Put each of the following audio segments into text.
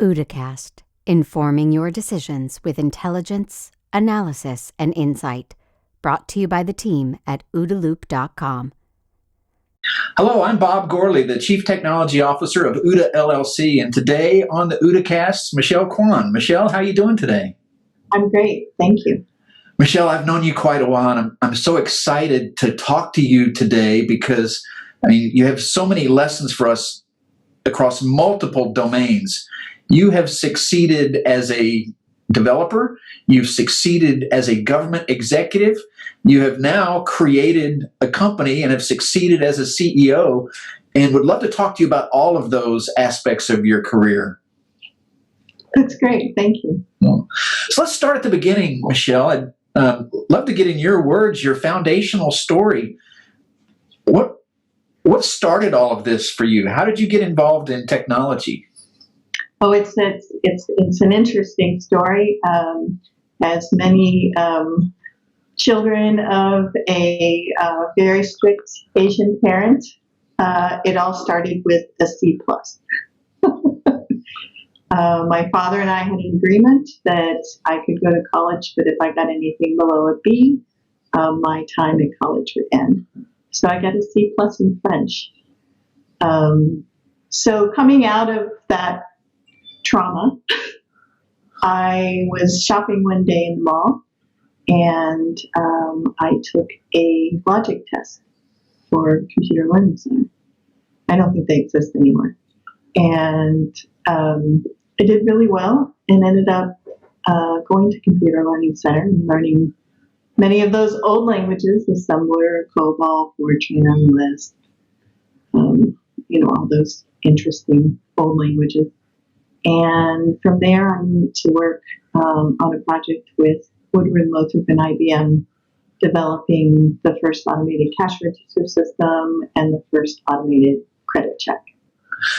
OODAcast, informing your decisions with intelligence, analysis, and insight. Brought to you by the team at OODAloop.com. Hello, I'm Bob Gorley, the Chief Technology Officer of OODA LLC, and today on the OODAcast, Michel Kwon. Michel, how are you doing today? I'm great, thank you. Michel, I've known you quite a while, and I'm so excited to talk to you today because, you have so many lessons for us across multiple domains. You have succeeded as a developer. You've succeeded as a government executive. You have now created a company and have succeeded as a CEO, and would love to talk to you about all of those aspects of your career. That's great. Thank you. So let's start at the beginning, Michel. I'd love to get in your words, your foundational story. What started all of this for you? How did you get involved in technology? Oh, it's an interesting story. As many children of a very strict Asian parent, it all started with a C+. My father and I had an agreement that I could go to college, but if I got anything below a B, my time at college would end. So I got a C+ in French. So coming out of that trauma, I was shopping one day in the mall, and I took a logic test for Computer Learning Center. I don't think they exist anymore. And I did really well and ended up going to Computer Learning Center and learning many of those old languages, Assembler, COBOL, Fortran, Lisp, all those interesting old languages. And from there, I went to work on a project with Woodward, Lothrop, and IBM, developing the first automated cash register system and the first automated credit check.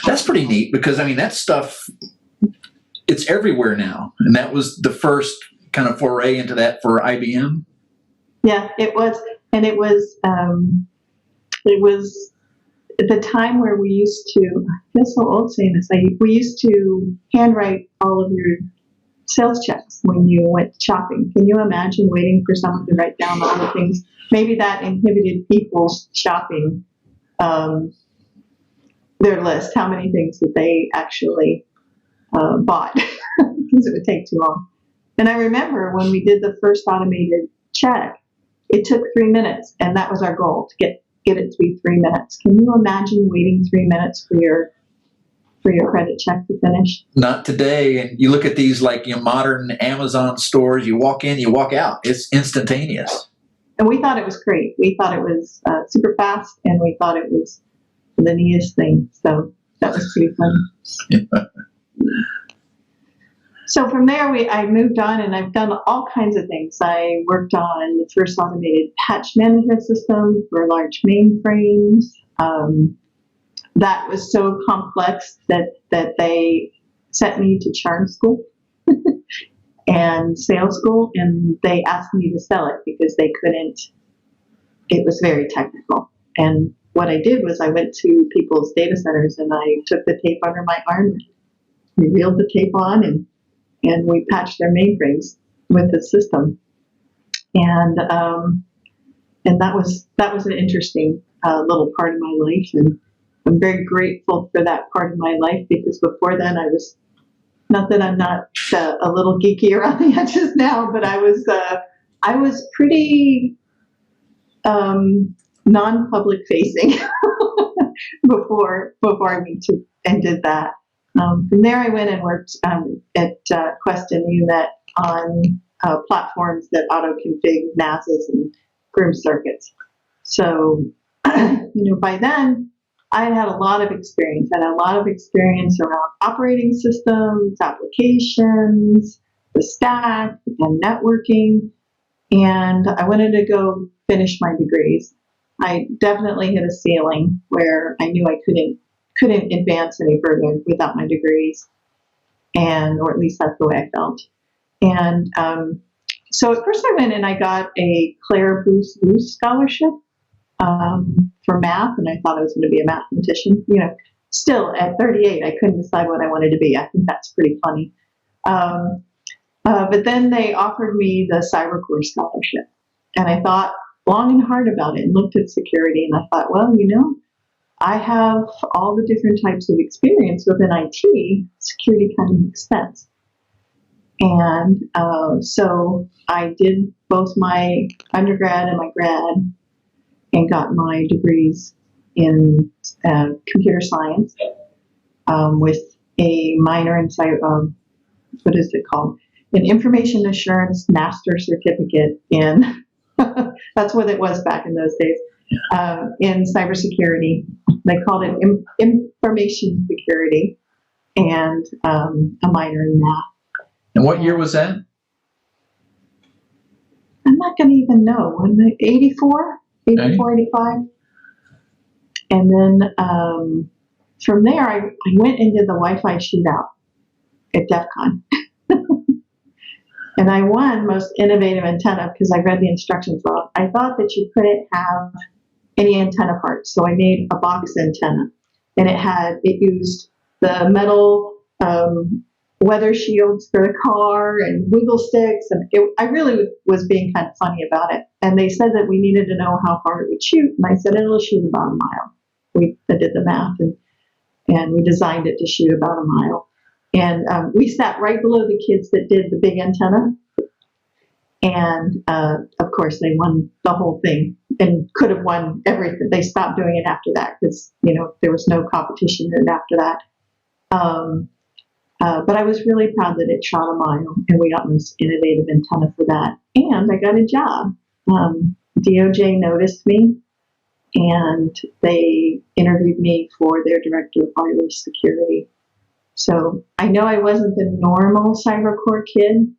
That's pretty neat because, that stuff, it's everywhere now. And that was the first kind of foray into that for IBM? Yeah, it was. And it was at the time where we used to, I feel so old saying this, we used to handwrite all of your sales checks when you went shopping. Can you imagine waiting for someone to write down all the things? Maybe that inhibited people's shopping, their list, how many things that they actually bought, because it would take too long. And I remember when we did the first automated check, it took 3 minutes, and that was our goal, to get it to be 3 minutes. Can you imagine waiting 3 minutes for your credit check to finish? Not today. And you look at these modern Amazon stores, you walk in, you walk out. It's instantaneous. And we thought it was great. We thought it was super fast, and we thought it was the neatest thing. So that was pretty fun. So from there, I moved on, and I've done all kinds of things. I worked on the first automated patch management system for large mainframes. That was so complex that they sent me to charm school and sales school, and they asked me to sell it because they couldn't. It was very technical. And what I did was I went to people's data centers, and I took the tape under my arm, we reeled the tape on, and we patched their mainframes with the system. And that was an interesting little part of my life, and I'm very grateful for that part of my life, because before then I was, not that I'm not a little geeky around the edges now, but I was pretty non-public facing before I went to and did that. From there, I went and worked at Quest and UNet on platforms that auto-config NASs and GRIM circuits. So, by then, I had a lot of experience. I had a lot of experience around operating systems, applications, the stack, and networking. And I wanted to go finish my degrees. I definitely hit a ceiling where I knew I couldn't advance any further without my degrees, or at least that's the way I felt. And so at first I went and I got a Claire Booth Scholarship for math, and I thought I was going to be a mathematician. still at 38, I couldn't decide what I wanted to be. I think that's pretty funny. But then they offered me the Cybercore Scholarship. And I thought long and hard about it and looked at security. And I thought, well, I have all the different types of experience within IT. Security kind of makes sense. And so I did both my undergrad and my grad and got my degrees in computer science with a minor in what is it called? An Information Assurance Master Certificate in, that's what it was back in those days, in cybersecurity. They called it information security, and a minor in math. And what year was that? I'm not going to even know. 84, 85. And then from there, I went and did the Wi-Fi shootout at Defcon. And I won Most Innovative Antenna because I read the instructions wrong. I thought that you couldn't have any antenna parts, so I made a box antenna. And it used the metal weather shields for the car and wiggle sticks. And I really was being kind of funny about it. And they said that we needed to know how far it would shoot. And I said, it'll shoot about a mile. I did the math and we designed it to shoot about a mile. And we sat right below the kids that did the big antenna. And of course, they won the whole thing and could have won everything. They stopped doing it after that because, there was no competition after that. But I was really proud that it shot a mile, and we got Most Innovative Antenna for that. And I got a job. DOJ noticed me, and they interviewed me for their Director of Wireless Security. So I know I wasn't the normal Cybercore kid.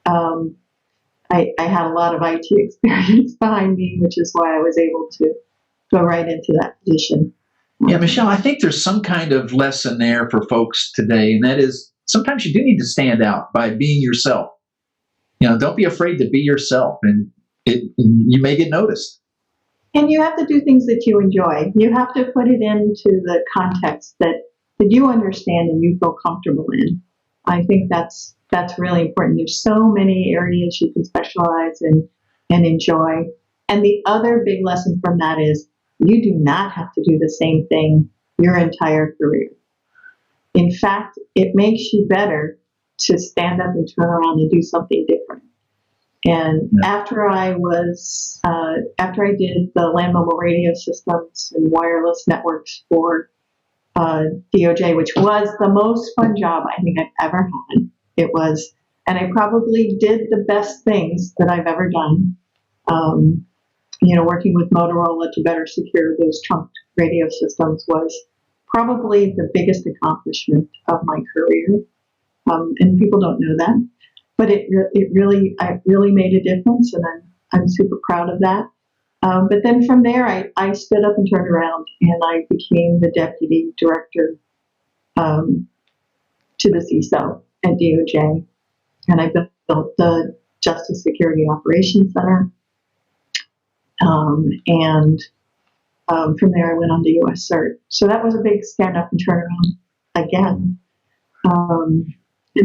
I had a lot of IT experience behind me, which is why I was able to go right into that position. Yeah, Michelle, I think there's some kind of lesson there for folks today, and that is sometimes you do need to stand out by being yourself. Don't be afraid to be yourself, and you may get noticed. And you have to do things that you enjoy. You have to put it into the context that you understand and you feel comfortable in. I think that's really important. There's so many areas you can specialize in and enjoy. And the other big lesson from that is you do not have to do the same thing your entire career. In fact, it makes you better to stand up and turn around and do something different. And after I did the land mobile radio systems and wireless networks for DOJ, which was the most fun job I think I've ever had. It was, and I probably did the best things that I've ever done. Working with Motorola to better secure those trunked radio systems was probably the biggest accomplishment of my career. And people don't know that, but I really made a difference, and I'm super proud of that. But then from there, I stood up and turned around, and I became the deputy director to the CISO at DOJ, and I built the Justice Security Operations Center. From there, I went on to US-CERT. So that was a big stand up and turn around again. And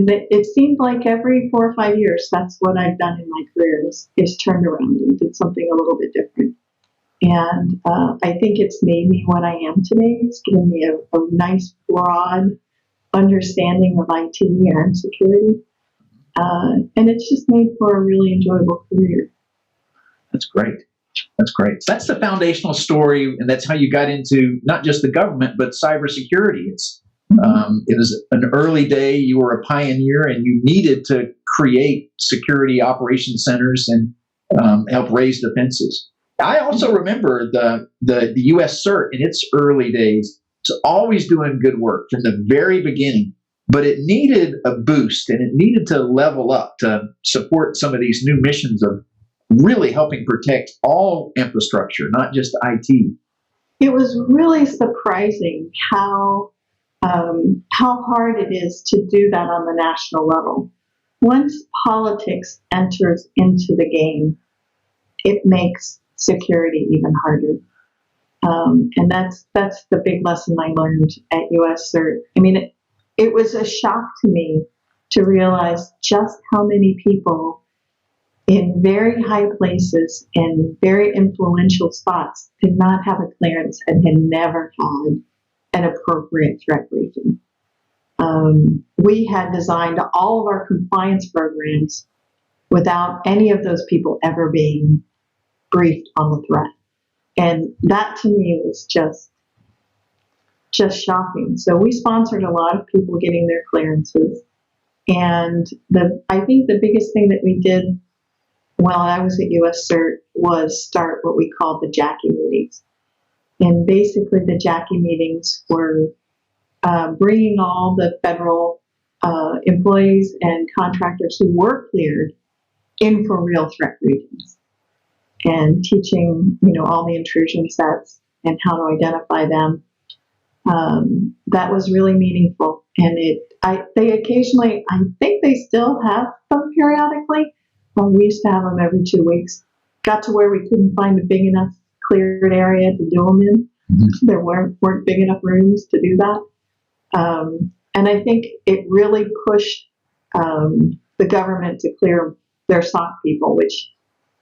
it seemed like every 4 or 5 years, that's what I've done in my career is turned around and did something a little bit different. And I think it's made me what I am today. It's given me a nice, broad understanding of IT and security. And it's just made for a really enjoyable career. That's great. That's great. That's the foundational story, and that's how you got into not just the government, but cybersecurity. It was an early day. You were a pioneer, and you needed to create security operations centers and help raise defenses. I also remember the US-CERT in its early days. It's always doing good work from the very beginning, but it needed a boost, and it needed to level up to support some of these new missions of really helping protect all infrastructure, not just IT. It was really surprising how hard it is to do that on the national level. Once politics enters into the game, it makes security even harder. And that's the big lesson I learned at US-CERT. I mean, it was a shock to me to realize just how many people in very high places and very influential spots did not have a clearance and had never had an appropriate threat briefing. We had designed all of our compliance programs without any of those people ever being briefed on the threat. And that to me was just shocking. So we sponsored a lot of people getting their clearances. And I think the biggest thing that we did while I was at US-CERT was start what we called the Jackie meetings. And basically the Jackie meetings were bringing all the federal employees and contractors who were cleared in for real threat briefings and teaching, all the intrusion sets and how to identify them. That was really meaningful. And they occasionally, I think they still have them periodically. We used to have them every 2 weeks. Got to where we couldn't find a big enough cleared area to do them in. Mm-hmm. There weren't big enough rooms to do that. And I think it really pushed the government to clear their SOC people,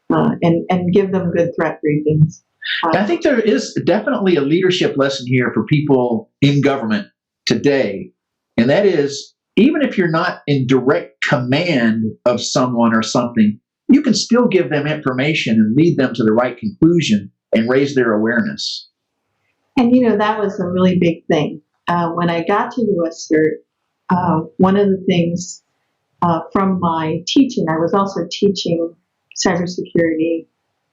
and give them good threat briefings. I think there is definitely a leadership lesson here for people in government today, and that is, even if you're not in direct command of someone or something, you can still give them information and lead them to the right conclusion and raise their awareness. And, that was a really big thing. When I got to US-CERT, one of the things from my teaching, I was also teaching cybersecurity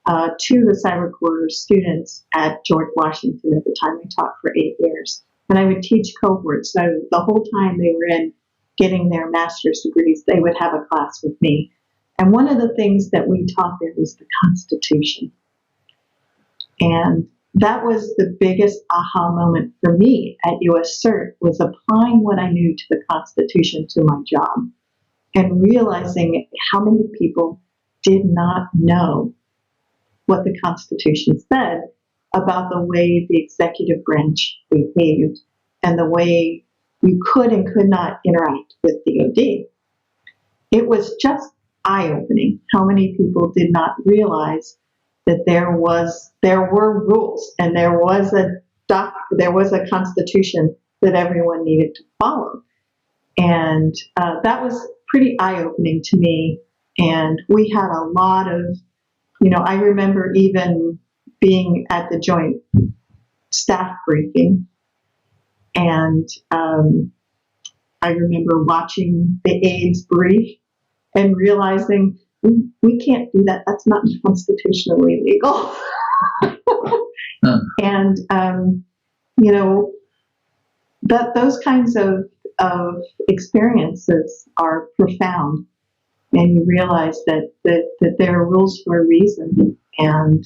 to the Cybercore students at George Washington at the time. I taught for 8 years. And I would teach cohorts. So the whole time they were in getting their master's degrees, they would have a class with me. And one of the things that we taught there was the Constitution. And that was the biggest aha moment for me at US-CERT, was applying what I knew to the Constitution to my job and realizing how many people did not know what the Constitution said about the way the executive branch behaved and the way you could and could not interact with the OD. It was just eye-opening how many people did not realize that there were rules and there was a Constitution that everyone needed to follow. And that was pretty eye-opening to me. And we had a lot of, I remember even being at the joint staff briefing, and I remember watching the aides brief and realizing we can't do that. That's not constitutionally legal. And, that those kinds of experiences are profound. And you realize that there are rules for a reason, and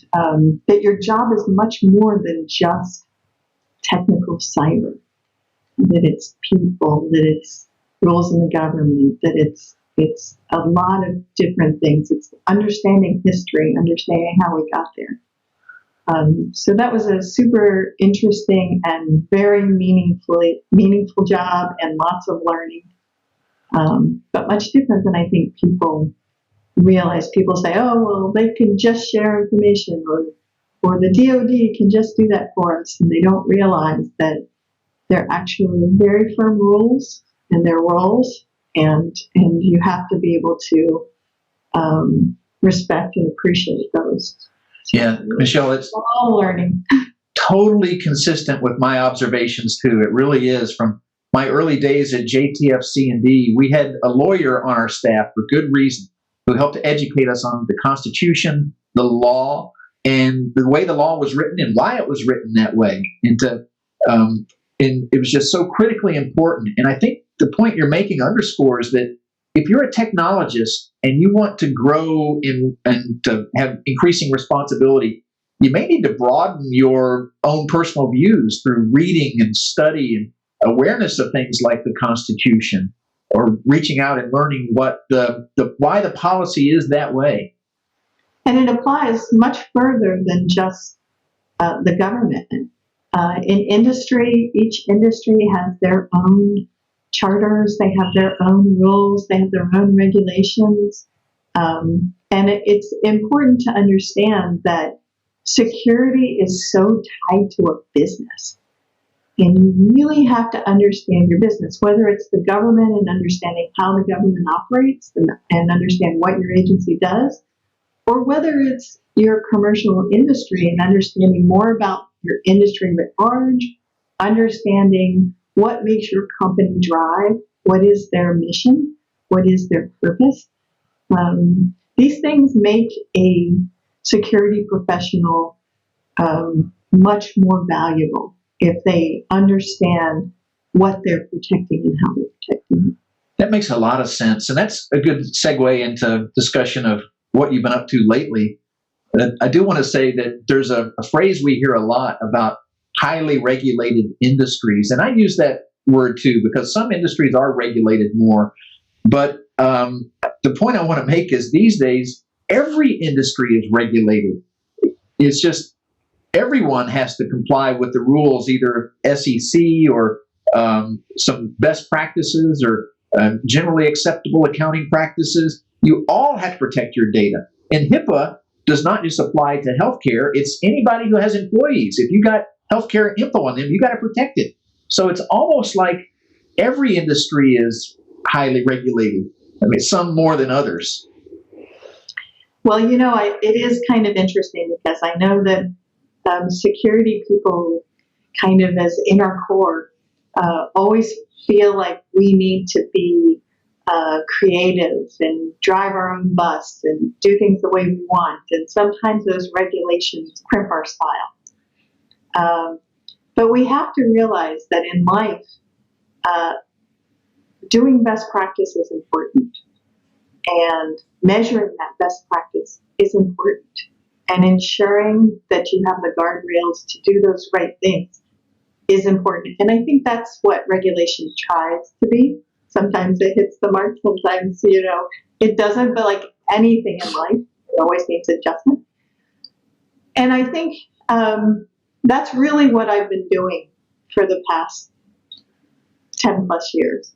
that your job is much more than just technical cyber, that it's people, that it's rules in the government, that it's a lot of different things. It's understanding history, understanding how we got there. So that was a super interesting and very meaningful job, and lots of learning. But much different than I think people realize. People say, oh, well, they can just share information, or the DoD can just do that for us. And they don't realize that they're actually very firm rules and their roles, and you have to be able to respect and appreciate those. So yeah, Michelle, it's all learning. Totally consistent with my observations too. It really is. From my early days at JTF-C&D, we had a lawyer on our staff for good reason who helped to educate us on the Constitution, the law, and the way the law was written and why it was written that way. And it was just so critically important. And I think the point you're making underscores that if you're a technologist and you want to grow and to have increasing responsibility, you may need to broaden your own personal views through reading and study and awareness of things like the Constitution, or reaching out and learning what why the policy is that way. And it applies much further than just the government. In industry, each industry has their own charters, they have their own rules, they have their own regulations. And it's important to understand that security is so tied to a business. And you really have to understand your business, whether it's the government and understanding how the government operates and understand what your agency does, or whether it's your commercial industry and understanding more about your industry writ large, understanding what makes your company drive, what is their mission, what is their purpose. These things make a security professional much more valuable if they understand what they're protecting and how they're protecting it. That makes a lot of sense. And that's a good segue into discussion of what you've been up to lately. I do want to say that there's a phrase we hear a lot about highly regulated industries. And I use that word too, because some industries are regulated more. But the point I want to make is these days, every industry is regulated. It's just everyone has to comply with the rules, either SEC or some best practices or generally acceptable accounting practices. You all have to protect your data. And HIPAA does not just apply to healthcare. It's anybody who has employees. If you got healthcare info on them, you got to protect it. So it's almost like every industry is highly regulated. I mean, some more than others. Well, it is kind of interesting because I know that security people kind of as in our core always feel like we need to be creative and drive our own bus and do things the way we want. And sometimes those regulations crimp our style. But we have to realize that in life, doing best practice is important. And measuring that best practice is important. And ensuring that you have the guardrails to do those right things is important. And I think that's what regulation tries to be. Sometimes it hits the mark, sometimes, it doesn't, but like anything in life, it always needs adjustment. And I think that's really what I've been doing for the past 10 plus years,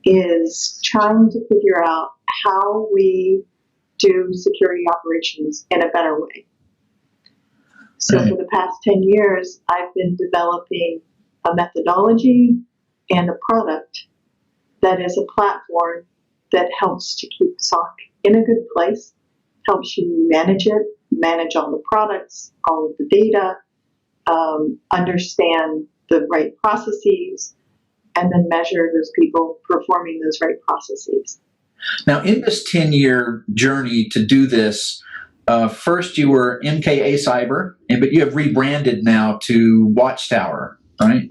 is trying to figure out how we do security operations in a better way. So for the past 10 years, I've been developing a methodology and a product that is a platform that helps to keep SOC in a good place, helps you manage it, manage all the products, all of the data, understand the right processes, and then measure those people performing those right processes. Now, in this 10-year journey to do this, first you were MKA Cyber, but you have rebranded now to WatchTower, right?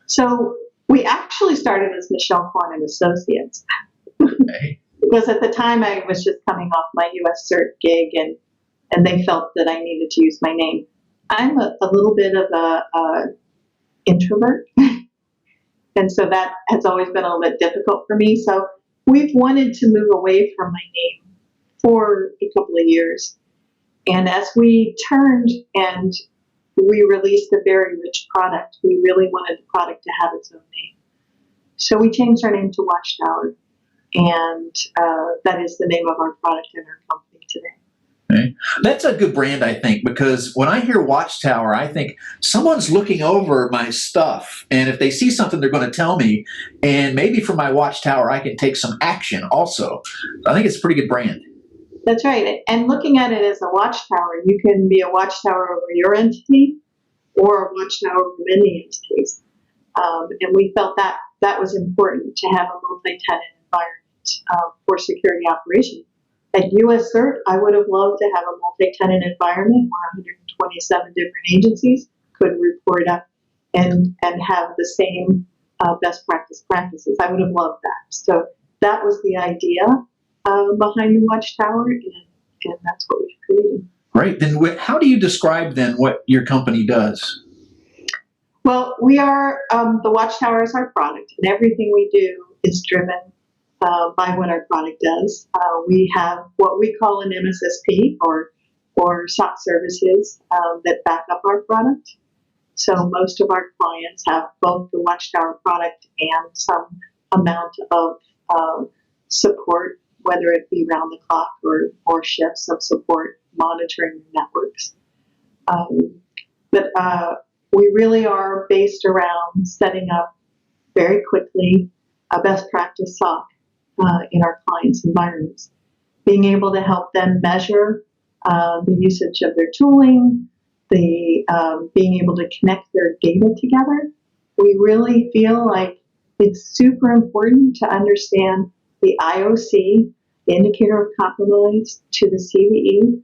So we actually started as Michel Kwon and Associates. Okay. Because at the time I was just coming off my US-CERT gig and they felt that I needed to use my name. I'm a little bit of a introvert. And so that has always been a little bit difficult for me. So we've wanted to move away from my name for a couple of years. And as we turned and we released a very rich product, we really wanted the product to have its own name. So we changed our name to WatchTower. And that is the name of our product and our company today. Okay. That's a good brand, I think, because when I hear WatchTower, I think someone's looking over my stuff. And if they see something, they're going to tell me. And maybe from my WatchTower, I can take some action also. I think it's a pretty good brand. That's right. And looking at it as a watchtower, you can be a watchtower over your entity or a watchtower over many entities. And we felt that that was important to have a multi-tenant environment for security operations. At US-CERT, I would have loved to have a multi-tenant environment where 127 different agencies could report up and have the same best practices. I would have loved that. So that was the idea behind the WatchTower, and that's what we've created. Great. Then how do you describe then what your company does? Well, we are, the WatchTower is our product, and everything we do is driven by what our product does. We have what we call an MSSP, or or SOC services that back up our product. So most of our clients have both the Watchtower product and some amount of support, whether it be round the clock or shifts of support monitoring networks. But we really are based around setting up very quickly a best practice SOC in our clients' environments, being able to help them measure the usage of their tooling, the being able to connect their data together. We really feel like it's super important to understand the IOC, the indicator of compromise, to the CVE,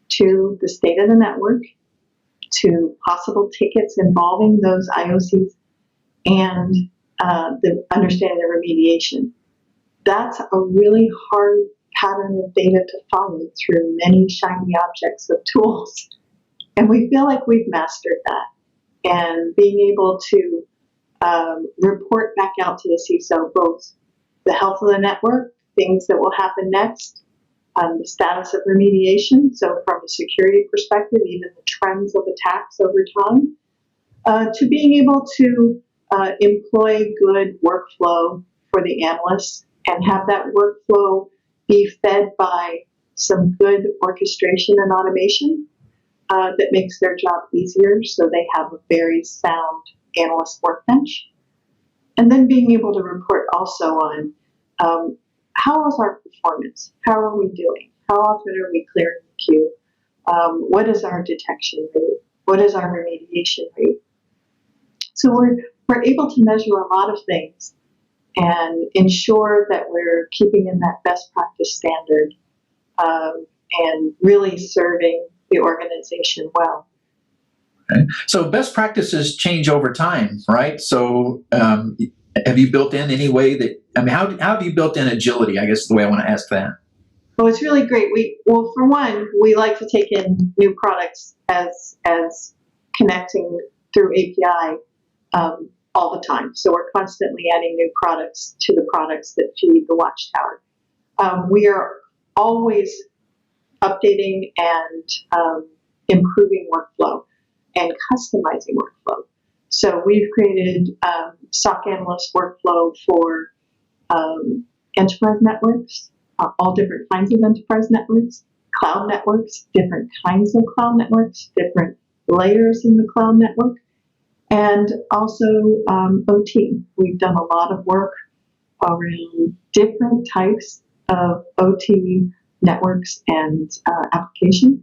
to the state of the network, to possible tickets involving those IOCs, and the understanding the remediation. That's a really hard pattern of data to follow through many shiny objects of tools. And we feel like we've mastered that. And being able to report back out to the CISO both the health of the network, things that will happen next, the status of remediation, so from a security perspective, even the trends of attacks over time, to being able to employ good workflow for the analysts and have that workflow be fed by some good orchestration and automation that makes their job easier so they have a very sound analyst workbench. And then being able to report also on how is our performance? How are we doing? How often are we clearing the queue? What is our detection rate? What is our remediation rate? So we're able to measure a lot of things and ensure that we're keeping in that best practice standard and really serving the organization well. Okay. So best practices change over time, right? So have you built in any way that, how have you built in agility, I guess is the way I want to ask that? Well, it's really great. Well, for one, we like to take in new products as connecting through API all the time. So we're constantly adding new products to the products that feed the Watchtower. We are always updating and improving workflow and customizing workflow. So we've created SOC analyst workflow for enterprise networks, all different kinds of enterprise networks, cloud networks, different kinds of cloud networks, different layers in the cloud network, and also OT. We've done a lot of work around different types of OT networks and applications.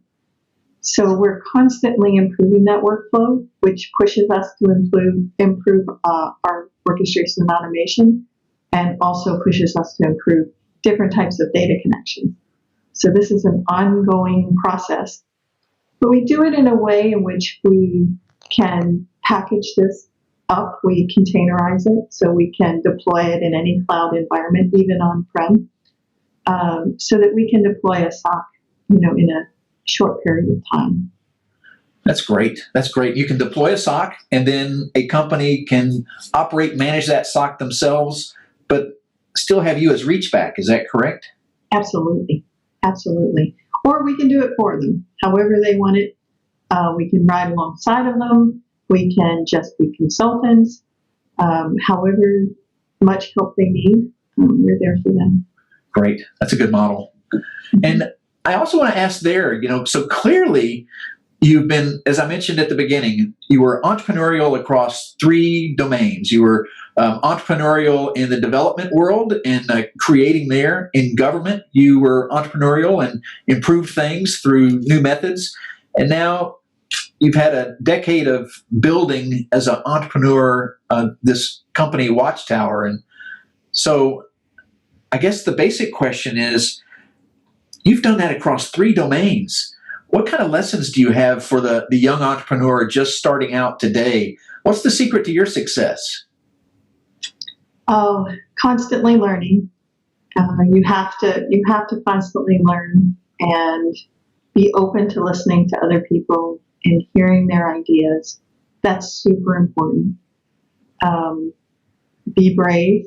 So we're constantly improving that workflow, which pushes us to improve our orchestration and automation, and also pushes us to improve different types of data connections. So this is an ongoing process, but we do it in a way in which we can package this up, we containerize it, so we can deploy it in any cloud environment, even on-prem, so that we can deploy a SOC, in a short period of time. That's great. That's great. You can deploy a SOC, and then a company can operate, manage that SOC themselves, but still have you as Reachback. Is that correct? Absolutely. Absolutely. Or we can do it for them, however they want it. We can ride alongside of them. We can just be consultants. However much help they need, we're there for them. Great. That's a good model. And I also want to ask there, so clearly you've been, as I mentioned at the beginning, you were entrepreneurial across 3 domains. You were entrepreneurial in the development world and creating there. In government, you were entrepreneurial and improved things through new methods. And now you've had a decade of building as an entrepreneur this company, Watchtower. And so I guess the basic question is, you've done that across 3 domains. What kind of lessons do you have for the young entrepreneur just starting out today? What's the secret to your success? Constantly learning. You have to constantly learn and be open to listening to other people and hearing their ideas. That's super important. Be brave.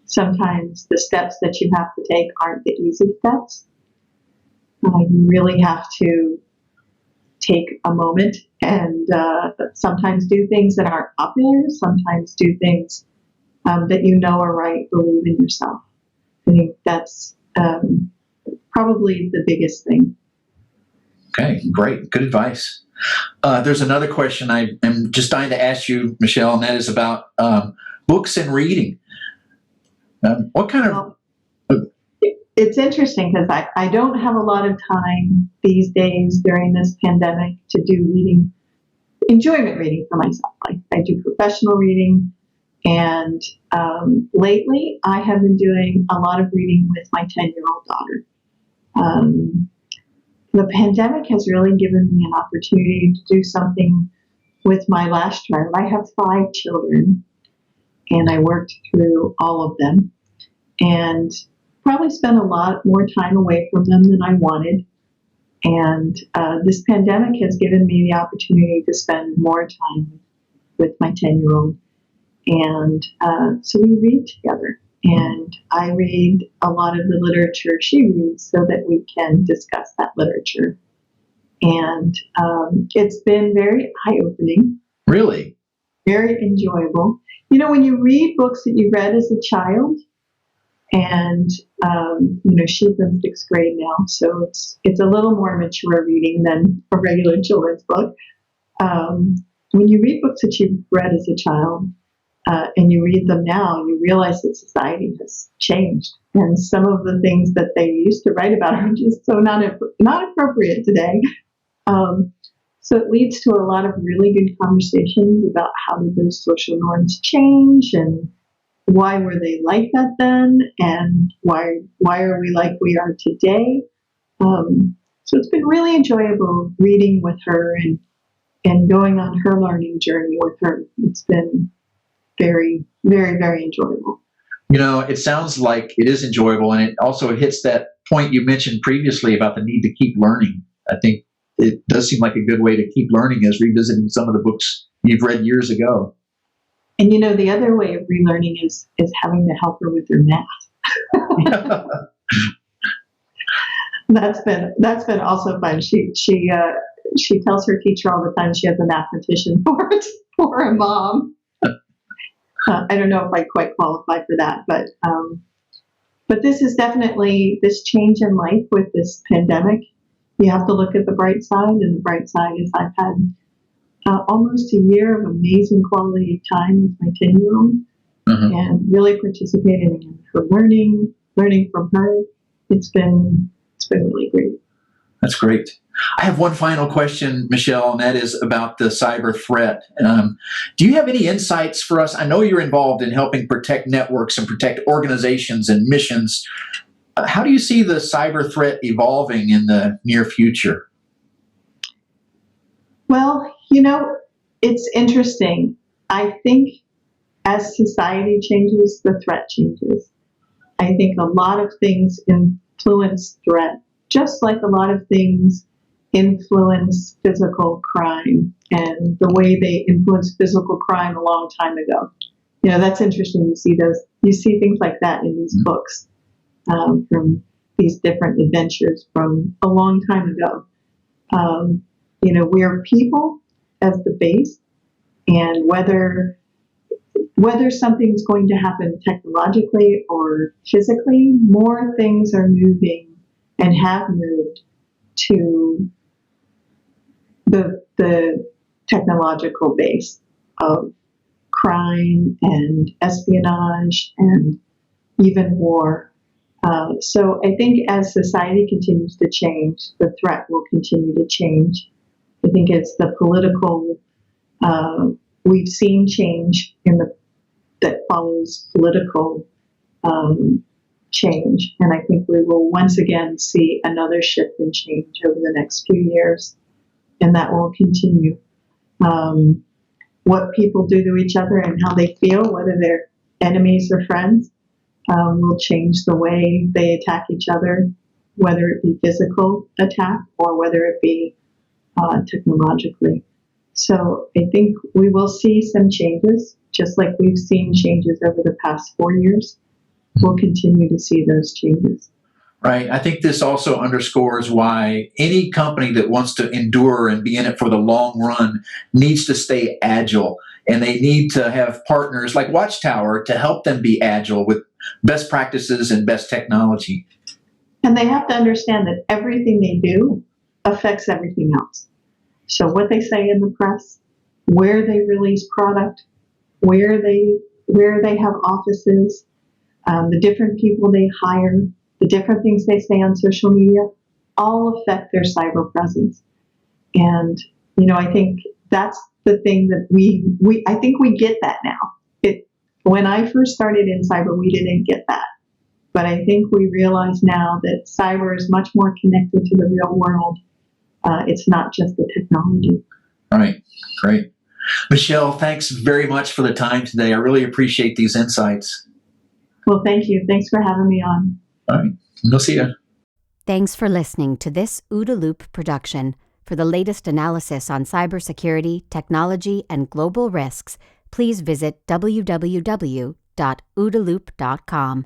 Sometimes the steps that you have to take aren't the easy steps. You really have to take a moment and sometimes do things that aren't popular, sometimes do things that you know are right, believe in yourself. I think that's probably the biggest thing. Okay, great. Good advice. There's another question I am just dying to ask you, Michelle, and that is about books and reading. What kind of... It's interesting because I don't have a lot of time these days during this pandemic to do reading, enjoyment reading for myself. I do professional reading, and lately I have been doing a lot of reading with my 10-year-old daughter. The pandemic has really given me an opportunity to do something with my last child. I have 5 children, and I worked through all of them, and probably spent a lot more time away from them than I wanted. And this pandemic has given me the opportunity to spend more time with my 10-year-old. And so we read together. And I read a lot of the literature she reads so that we can discuss that literature. And it's been very eye-opening. Really? Very enjoyable. You know, when you read books that you read as a child, and she's in 6th grade now, so it's a little more mature reading than a regular children's book. When you read books that you've read as a child and you read them now, you realize that society has changed, and some of the things that they used to write about are just so not appropriate today. So it leads to a lot of really good conversations about how did those social norms change, and why were they like that then, and why are we like we are today? So it's been really enjoyable reading with her and going on her learning journey with her. It's been very, very, very enjoyable. You know, it sounds like it is enjoyable, and it also hits that point you mentioned previously about the need to keep learning. I think it does seem like a good way to keep learning is revisiting some of the books you've read years ago. And you know, the other way of relearning is having to help her with her math. That's been also fun. She tells her teacher all the time she has a mathematician for a mom. I don't know if I quite qualify for that, but this is definitely this change in life with this pandemic. You have to look at the bright side, and the bright side is I've had almost a year of amazing quality time with my 10-year-old, and really participating in her learning from her. It's been really great. That's great. I have one final question, Michelle, and that is about the cyber threat. Do you have any insights for us? I know you're involved in helping protect networks and protect organizations and missions. How do you see the cyber threat evolving in the near future? Well, you know, it's interesting. I think as society changes, the threat changes. I think a lot of things influence threat, just like a lot of things influence physical crime and the way they influenced physical crime a long time ago. You know, that's interesting. You see things like that in these books from these different adventures from a long time ago. You know, we're people as the base, and whether something's going to happen technologically or physically, more things are moving and have moved to the technological base of crime and espionage and even war. So I think as society continues to change, the threat will continue to change. I think it's the political, we've seen change that follows political change. And I think we will once again see another shift and change over the next few years. And that will continue. What people do to each other and how they feel, whether they're enemies or friends, will change the way they attack each other, whether it be physical attack or whether it be technologically. So I think we will see some changes, just like we've seen changes over the past 4 years. We'll continue to see those changes. Right. I think this also underscores why any company that wants to endure and be in it for the long run needs to stay agile. And they need to have partners like tchTower to help them be agile with best practices and best technology. And they have to understand that everything they do affects everything else. So what they say in the press, where they release product, where they have offices, the different people they hire, the different things they say on social media, all affect their cyber presence. And, I think that's the thing that I think we get that now. When I first started in cyber, we didn't get that. But I think we realize now that cyber is much more connected to the real world. It's not just the technology. All right. Great. Michel, thanks very much for the time today. I really appreciate these insights. Well, thank you. Thanks for having me on. All right. We'll see you. Thanks for listening to this OODA Loop production. For the latest analysis on cybersecurity, technology, and global risks, please visit www.oodaloop.com.